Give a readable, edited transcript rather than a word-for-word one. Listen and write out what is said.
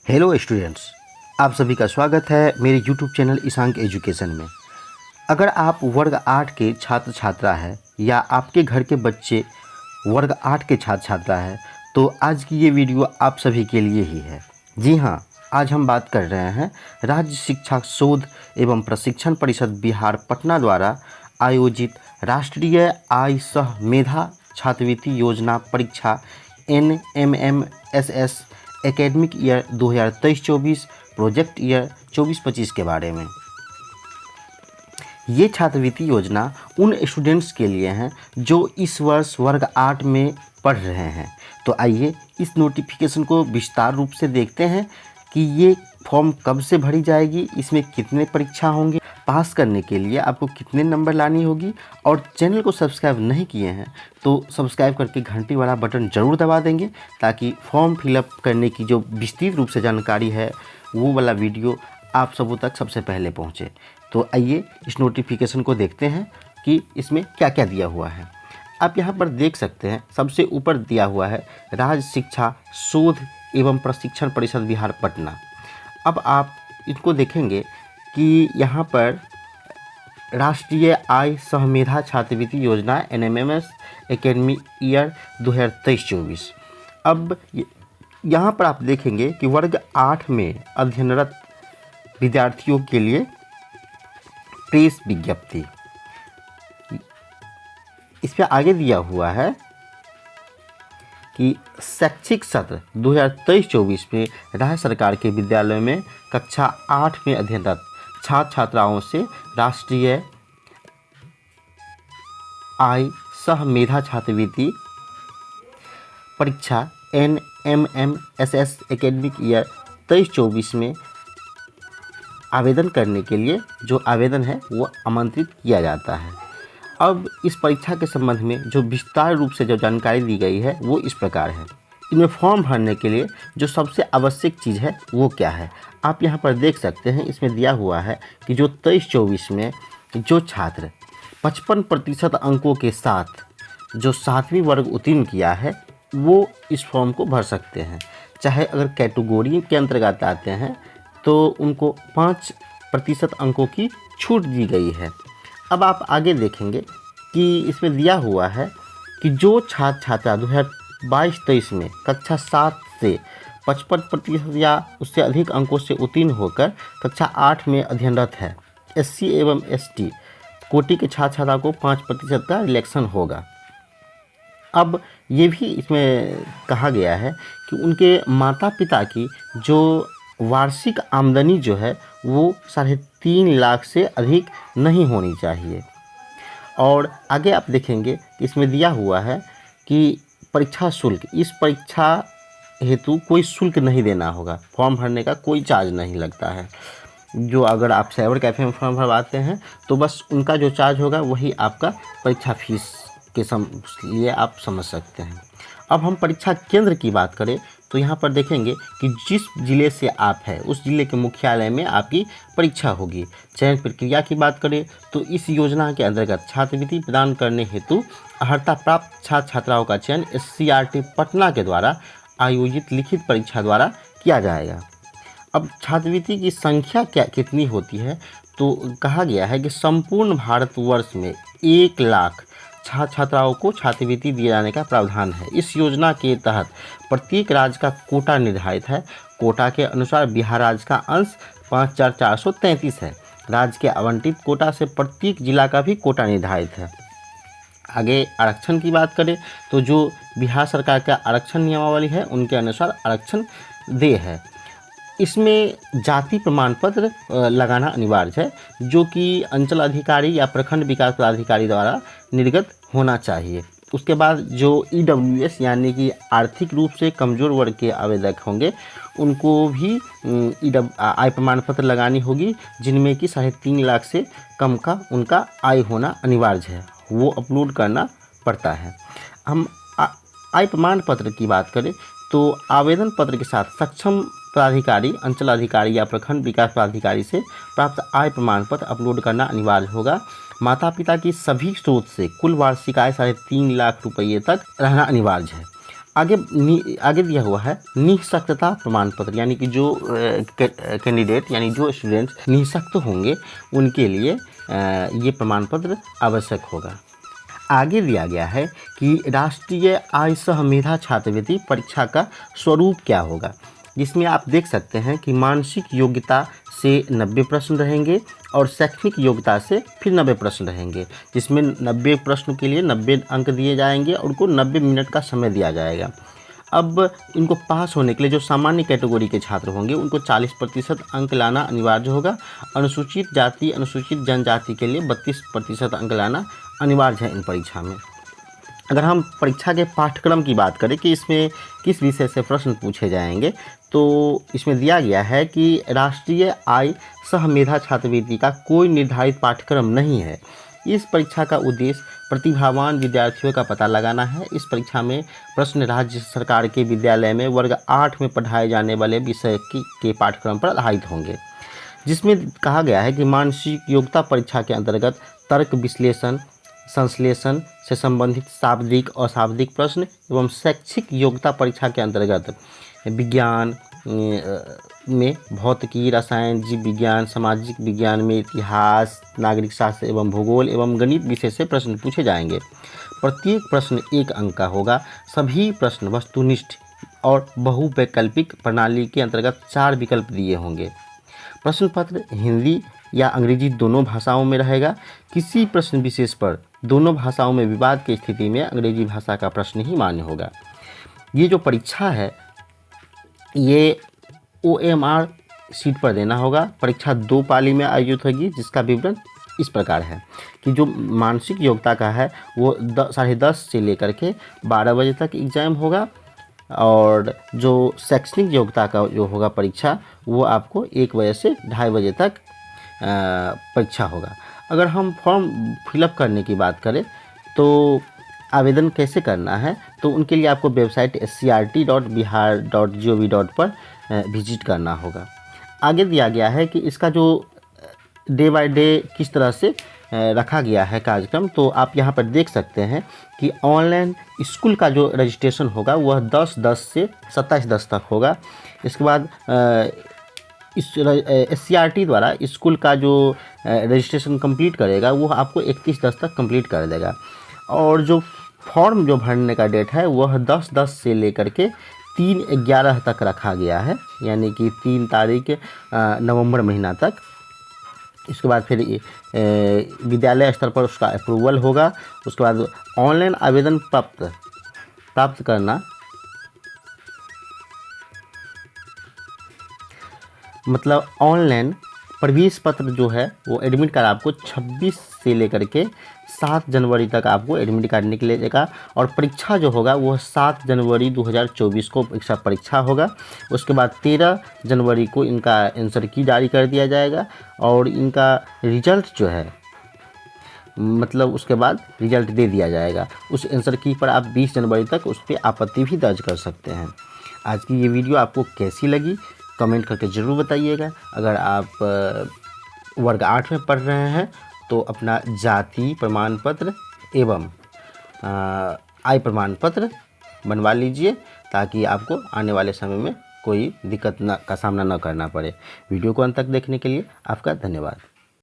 Hello students, आप सभी का स्वागत है मेरे यूट्यूब चैनल ईशांक एजुकेशन में। अगर आप वर्ग 8 के छात्र छात्रा हैं या आपके घर के बच्चे वर्ग 8 के छात्र छात्रा हैं तो आज की ये वीडियो आप सभी के लिए ही है। जी हाँ, आज हम बात कर रहे हैं राज्य शिक्षा शोध एवं प्रशिक्षण परिषद बिहार पटना द्वारा आयोजित राष्ट्रीय आय सह मेधा छात्रवृत्ति योजना परीक्षा NMMSS academic year 2023-24 project year 24-25 के बारे में। ये छात्रवृत्ति योजना उन स्टूडेंट्स के लिए हैं जो इस वर्ष वर्ग 8 में पढ़ रहे हैं। तो आइए इस नोटिफिकेशन को विस्तार रूप से देखते हैं कि ये फॉर्म कब से भरी जाएगी, इसमें कितने परीक्षा होंगे, पास करने के लिए आपको कितने नंबर लानी होगी। और चैनल को सब्सक्राइब नहीं किए हैं तो सब्सक्राइब करके घंटी वाला बटन ज़रूर दबा देंगे ताकि फॉर्म फिलअप करने की जो विस्तृत रूप से जानकारी है वो वाला वीडियो आप सबों तक सबसे पहले पहुंचे। तो आइए इस नोटिफिकेशन को देखते हैं कि इसमें क्या क्या दिया हुआ है। आप यहाँ पर देख सकते हैं, सबसे ऊपर दिया हुआ है राज्य शिक्षा शोध एवं प्रशिक्षण परिषद बिहार पटना। अब आप इसको देखेंगे कि यहाँ पर राष्ट्रीय आय सह मेधा छात्रवृत्ति योजना NMMS एकेडमिक ईयर 2023-24। अब यहाँ पर आप देखेंगे कि वर्ग 8 में अध्ययनरत विद्यार्थियों के लिए प्रेस विज्ञप्ति, इस पर आगे दिया हुआ है कि शैक्षिक सत्र 2023-24 में राज्य सरकार के विद्यालयों में कक्षा 8 में अध्ययनरत छात्र छात्राओं से राष्ट्रीय आय सह मेधा छात्रवृत्ति परीक्षा NMMSS एकेडमिक ईयर 23-24 में आवेदन करने के लिए जो आवेदन है वो आमंत्रित किया जाता है। अब इस परीक्षा के संबंध में जो विस्तार रूप से जो जानकारी दी गई है वो इस प्रकार है। इनमें फॉर्म भरने के लिए जो सबसे आवश्यक चीज़ है वो क्या है, आप यहाँ पर देख सकते हैं। इसमें दिया हुआ है कि जो 23-24 में जो छात्र 55% अंकों के साथ जो 7वीं वर्ग उत्तीर्ण किया है वो इस फॉर्म को भर सकते हैं। चाहे अगर कैटेगरी के अंतर्गत आते हैं तो उनको 5% अंकों की छूट दी गई है। अब आप आगे देखेंगे कि इसमें दिया हुआ है कि जो छात्र छात्रा 2022-23 में कक्षा 7 से 55% या उससे अधिक अंकों से उत्तीर्ण होकर कक्षा 8 में अध्ययनरत है, SC एवं ST कोटि के छात्र छात्रा को 5% का रिलैक्सेशन होगा। अब ये भी इसमें कहा गया है कि उनके माता पिता की जो वार्षिक आमदनी जो है वो 3.5 लाख से अधिक नहीं होनी चाहिए। और आगे आप देखेंगे कि इसमें दिया हुआ है कि परीक्षा शुल्क, इस परीक्षा हेतु कोई शुल्क नहीं देना होगा, फॉर्म भरने का कोई चार्ज नहीं लगता है। जो अगर आप साइबर कैफ़े में फॉर्म भरवाते हैं तो बस उनका जो चार्ज होगा वही आपका परीक्षा फीस के लिए आप समझ सकते हैं। अब हम परीक्षा केंद्र की बात करें तो यहाँ पर देखेंगे कि जिस ज़िले से आप हैं उस ज़िले के मुख्यालय में आपकी परीक्षा होगी। चयन प्रक्रिया की बात करें तो इस योजना के अंतर्गत छात्रवृत्ति प्रदान करने हेतु अर्हता प्राप्त छात्र छात्राओं का चयन SCRT पटना के द्वारा आयोजित लिखित परीक्षा द्वारा किया जाएगा। अब छात्रवृत्ति की संख्या कितनी होती है तो कहा गया है कि संपूर्ण भारतवर्ष में 1 लाख छात्र छात्राओं को छात्रवृत्ति दिए जाने का प्रावधान है। इस योजना के तहत प्रत्येक राज्य का कोटा निर्धारित है। कोटा के अनुसार बिहार राज्य का अंश 5433 है। राज्य के आवंटित कोटा से प्रत्येक जिला का भी कोटा निर्धारित है। आगे आरक्षण की बात करें तो जो बिहार सरकार का आरक्षण नियमावली है उनके अनुसार आरक्षण देय है। इसमें जाति प्रमाण पत्र लगाना अनिवार्य है जो कि अंचल अधिकारी या प्रखंड विकास पदाधिकारी द्वारा निर्गत होना चाहिए। उसके बाद जो EWS यानी कि आर्थिक रूप से कमज़ोर वर्ग के आवेदक होंगे उनको भी आय प्रमाण पत्र लगानी होगी, जिनमें कि 3.5 लाख से कम का उनका आय होना अनिवार्य है, वो अपलोड करना पड़ता है। हम आय प्रमाण पत्र की बात करें तो आवेदन पत्र के साथ सक्षम पदाधिकारी, अंचल अधिकारी या प्रखंड विकास पदाधिकारी से प्राप्त आय प्रमाण पत्र अपलोड करना अनिवार्य होगा। माता पिता की सभी स्रोत से कुल वार्षिक आय 3.5 लाख रुपये तक रहना अनिवार्य है। आगे दिया हुआ है निःशक्तता प्रमाण पत्र, यानी कि जो कैंडिडेट यानी जो स्टूडेंट्स निःशक्त होंगे उनके लिए ये प्रमाण पत्र आवश्यक होगा। आगे दिया गया है कि राष्ट्रीय आय सह मेधा छात्रवृत्ति परीक्षा का स्वरूप क्या होगा, जिसमें आप देख सकते हैं कि मानसिक योग्यता से 90 प्रश्न रहेंगे और शैक्षणिक योग्यता से फिर 90 प्रश्न रहेंगे, जिसमें 90 प्रश्न के लिए 90 अंक दिए जाएंगे और उनको 90 मिनट का समय दिया जाएगा। अब इनको पास होने के लिए जो सामान्य कैटेगरी के छात्र होंगे उनको 40% अंक लाना अनिवार्य होगा। अनुसूचित जाति अनुसूचित जनजाति के लिए 32% अंक लाना अनिवार्य है इन परीक्षा में। अगर हम परीक्षा के पाठ्यक्रम की बात करें कि इसमें किस विषय से प्रश्न पूछे जाएंगे, तो इसमें दिया गया है कि राष्ट्रीय आय सह मेधा छात्रवृत्ति का कोई निर्धारित पाठ्यक्रम नहीं है। इस परीक्षा का उद्देश्य प्रतिभावान विद्यार्थियों का पता लगाना है। इस परीक्षा में प्रश्न राज्य सरकार के विद्यालय में वर्ग 8 में पढ़ाए जाने वाले विषय के पाठ्यक्रम पर आधारित होंगे, जिसमें कहा गया है कि मानसिक योग्यता परीक्षा के अंतर्गत तर्क विश्लेषण, संश्लेषण से संबंधित शाब्दिक और अशाब्दिक प्रश्न एवं शैक्षिक योग्यता परीक्षा के अंतर्गत विज्ञान में भौतिकी, रसायन, जीव विज्ञान, सामाजिक विज्ञान में इतिहास, नागरिक शास्त्र एवं भूगोल एवं गणित विषय से प्रश्न पूछे जाएंगे। प्रत्येक प्रश्न 1 अंक का होगा। सभी प्रश्न वस्तुनिष्ठ और बहुवैकल्पिक प्रणाली के अंतर्गत 4 विकल्प दिए होंगे। प्रश्न पत्र हिंदी या अंग्रेजी दोनों भाषाओं में रहेगा। किसी प्रश्न विशेष पर दोनों भाषाओं में विवाद की स्थिति में अंग्रेजी भाषा का प्रश्न ही मान्य होगा। ये जो परीक्षा है ये OMR सीट पर देना होगा। परीक्षा 2 पाली में आयोजित होगी, जिसका विवरण इस प्रकार है कि जो मानसिक योग्यता का है वो 10:30 से लेकर के 12 बजे तक एग्ज़ाम होगा और जो शैक्षणिक योग्यता का जो होगा परीक्षा वो आपको 1 बजे से 2:30 बजे तक परीक्षा होगा। अगर हम फॉर्म फिलअप करने की बात करें तो आवेदन कैसे करना है, तो उनके लिए आपको वेबसाइट scrt.bihar.gov.in पर विजिट करना होगा। आगे दिया गया है कि इसका जो डे बाय डे किस तरह से रखा गया है कार्यक्रम, तो आप यहाँ पर देख सकते हैं कि ऑनलाइन स्कूल का जो रजिस्ट्रेशन होगा वह 10/10 से 27/10 तक होगा। इसके बाद इस SCRT द्वारा स्कूल का जो रजिस्ट्रेशन कंप्लीट करेगा वो आपको 31/10 तक कंप्लीट कर देगा। और जो फॉर्म जो भरने का डेट है वह 10/10 से लेकर के 3/11 तक रखा गया है, यानी कि 3 तारीख नवंबर महीना तक। इसके बाद फिर विद्यालय स्तर पर उसका अप्रूवल होगा। उसके बाद ऑनलाइन आवेदन प्राप्त करना, मतलब ऑनलाइन प्रवेश पत्र जो है वो एडमिट कार्ड आपको 26 से लेकर के 7 जनवरी तक आपको एडमिट कार्ड निकलेगा। और परीक्षा जो होगा वह 7 जनवरी 2024 को परीक्षा होगा। उसके बाद 13 जनवरी को इनका आंसर की जारी कर दिया जाएगा और इनका रिजल्ट जो है मतलब उसके बाद रिजल्ट दे दिया जाएगा। उस आंसर की पर आप 20 जनवरी तक उस पर आपत्ति भी दर्ज कर सकते हैं। आज की ये वीडियो आपको कैसी लगी कमेंट करके ज़रूर बताइएगा। अगर आप वर्ग 8 में पढ़ रहे हैं तो अपना जाति प्रमाण पत्र एवं आय प्रमाण पत्र बनवा लीजिए, ताकि आपको आने वाले समय में कोई दिक्कत का सामना न करना पड़े। वीडियो को अंत तक देखने के लिए आपका धन्यवाद।